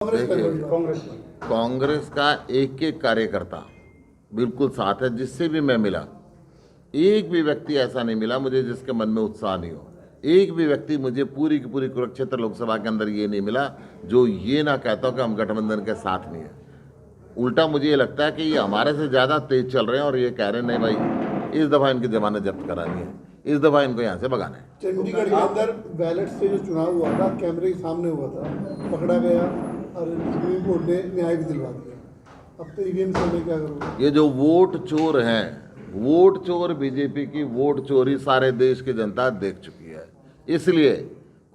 देखिए, कांग्रेस का एक एक कार्यकर्ता बिल्कुल साथ है। जिससे भी मैं मिला, एक भी व्यक्ति ऐसा नहीं मिला मुझे जिसके मन में उत्साह नहीं हो। एक भी व्यक्ति मुझे पूरी की पूरी कुरुक्षेत्र लोकसभा के अंदर ये नहीं मिला जो ये ना कहता हो कि हम गठबंधन के साथ नहीं है। उल्टा मुझे ये लगता है कि ये हमारे से ज़्यादा तेज चल रहे हैं और ये कह रहे हैं नहीं भाई, इस दफ़ा इनकी जमानत जब्त करानी है, इस दफ़ा इनको यहाँ से भगाना है। चंडीगढ़ के अंदर बैलेट से जो चुनाव हुआ था, कैमरे के सामने हुआ था, पकड़ा गया और सुप्रीम कोर्ट ने न्याय भी दिलवा दिया। अब तो ईवीएम से मैं क्या करूँगा? ये जो वोट चोर हैं, वोट चोर बीजेपी की वोट चोरी सारे देश की जनता देख चुकी है। इसलिए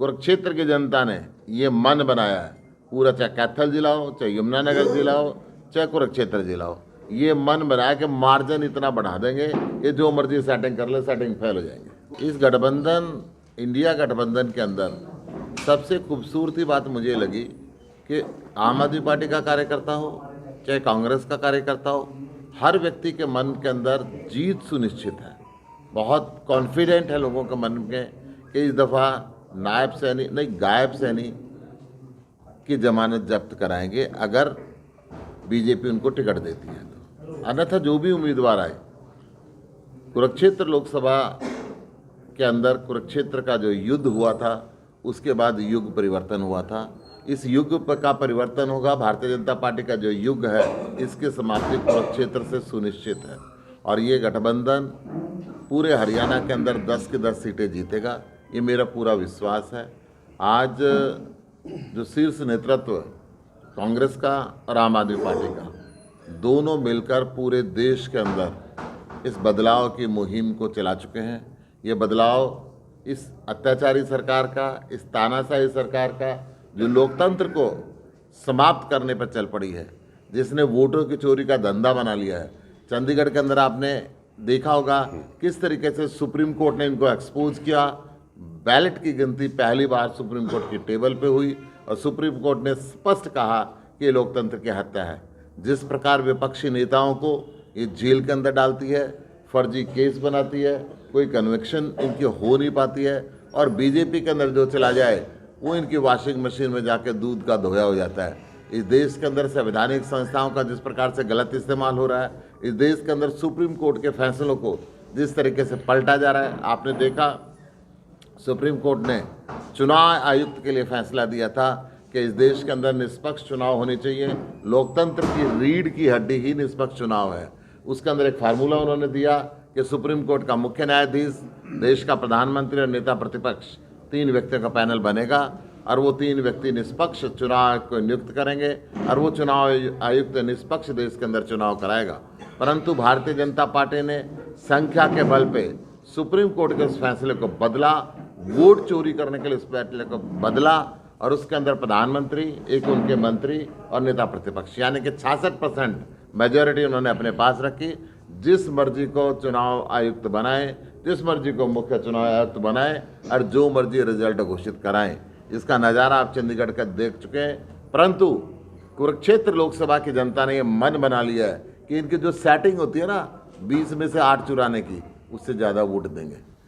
कुरुक्षेत्र की जनता ने ये मन बनाया है, पूरा चाहे कैथल जिला हो, चाहे यमुनानगर जिला हो, चाहे कुरुक्षेत्र जिला हो, ये मन बनाया कि मार्जिन इतना बढ़ा देंगे, ये जो मर्जी सेटिंग कर ले, सेटिंग फेल हो जाएंगे। इस गठबंधन, इंडिया गठबंधन के अंदर सबसे खूबसूरती बात मुझे लगी कि आम आदमी पार्टी का कार्यकर्ता हो चाहे कांग्रेस का कार्यकर्ता हो, हर व्यक्ति के मन के अंदर जीत सुनिश्चित है। बहुत कॉन्फिडेंट है लोगों के मन में कि इस दफ़ा नायब सैनी नहीं, गायब सैनी की जमानत जब्त कराएंगे अगर बीजेपी उनको टिकट देती है तो। अन्यथा जो भी उम्मीदवार आए, कुरुक्षेत्र लोकसभा के अंदर कुरुक्षेत्र का जो युद्ध हुआ था उसके बाद युग परिवर्तन हुआ था। इस युग का परिवर्तन होगा। भारतीय जनता पार्टी का जो युग है इसकी समाप्ति कुरुक्षेत्र से सुनिश्चित है और ये गठबंधन पूरे हरियाणा के अंदर 10 की 10 सीटें जीतेगा, ये मेरा पूरा विश्वास है। आज जो शीर्ष नेतृत्व कांग्रेस का और आम आदमी पार्टी का, दोनों मिलकर पूरे देश के अंदर इस बदलाव की मुहिम को चला चुके हैं। ये बदलाव इस अत्याचारी सरकार का, इस तानाशाही सरकार का, जो लोकतंत्र को समाप्त करने पर चल पड़ी है, जिसने वोटों की चोरी का धंधा बना लिया है। चंडीगढ़ के अंदर आपने देखा होगा किस तरीके से सुप्रीम कोर्ट ने इनको एक्सपोज किया। बैलेट की गिनती पहली बार सुप्रीम कोर्ट की टेबल पे हुई और सुप्रीम कोर्ट ने स्पष्ट कहा कि ये लोकतंत्र की हत्या है। जिस प्रकार विपक्षी नेताओं को ये जेल के अंदर डालती है, फर्जी केस बनाती है, कोई कन्विक्शन इनकी हो नहीं पाती है और बीजेपी के अंदर जो चला जाए वो इनकी वॉशिंग मशीन में जाके दूध का धोया हो जाता है। इस देश के अंदर संवैधानिक संस्थाओं का जिस प्रकार से गलत इस्तेमाल हो रहा है, इस देश के अंदर सुप्रीम कोर्ट के फैसलों को जिस तरीके से पलटा जा रहा है, आपने देखा सुप्रीम कोर्ट ने चुनाव आयुक्त के लिए फैसला दिया था कि इस देश के अंदर निष्पक्ष चुनाव होने चाहिए। लोकतंत्र की रीढ़ की हड्डी ही निष्पक्ष चुनाव है। उसके अंदर एक फार्मूला उन्होंने दिया कि सुप्रीम कोर्ट का मुख्य न्यायाधीश, देश का प्रधानमंत्री और नेता प्रतिपक्ष, 3 व्यक्तियों का पैनल बनेगा और वो 3 व्यक्ति निष्पक्ष चुनाव को नियुक्त करेंगे और वो चुनाव आयुक्त निष्पक्ष देश के अंदर चुनाव कराएगा। परंतु भारतीय जनता पार्टी ने संख्या के बल पे सुप्रीम कोर्ट के उस फैसले को बदला, वोट चोरी करने के लिए उस फैसले को बदला और उसके अंदर प्रधानमंत्री, एक उनके मंत्री और नेता प्रतिपक्ष, यानी कि 66% मेजॉरिटी उन्होंने अपने पास रखी। जिस मर्जी को चुनाव आयुक्त बनाए, जिस मर्जी को मुख्य चुनाव आयुक्त बनाए और जो मर्जी रिजल्ट घोषित कराएं। इसका नज़ारा आप चंडीगढ़ का देख चुके हैं। परंतु कुरुक्षेत्र लोकसभा की जनता ने ये मन बना लिया है कि इनकी जो सेटिंग होती है ना 20 में से 8 चुराने की, उससे ज़्यादा वोट देंगे।